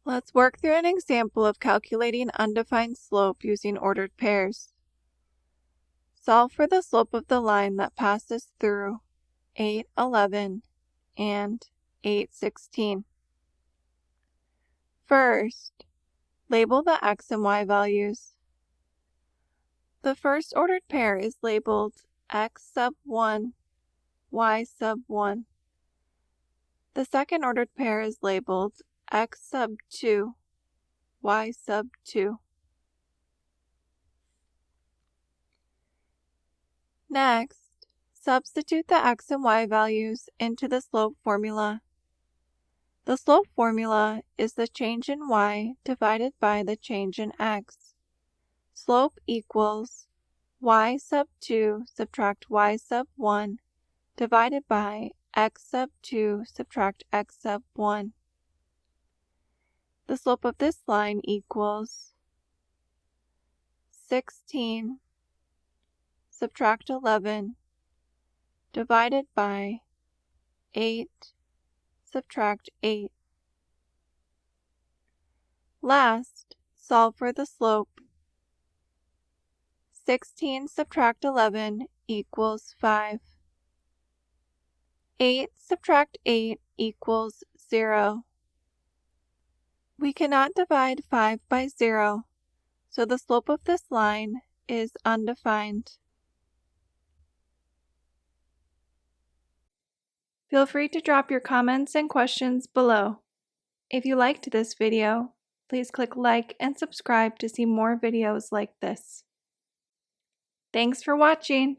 Let's work through an example of calculating undefined slope using ordered pairs. Solve for the slope of the line that passes through 8, 11 and 8, 16. First, label the x and y values. The first ordered pair is labeled x sub 1, y sub 1. The second ordered pair is labeled x sub 2, y sub 2. Next, substitute the x and y values into the slope formula. The slope formula is the change in y divided by the change in x. Slope equals y sub 2 subtract y sub 1 divided by x sub 2 subtract x sub 1. The slope of this line equals 16 subtract 11 divided by 8 subtract 8. Last, solve for the slope. 16 subtract 11 equals 5. 8 subtract 8 equals 0. We cannot divide 5 by 0, so the slope of this line is undefined. Feel free to drop your comments and questions below. If you liked this video, please click like and subscribe to see more videos like this. Thanks for watching!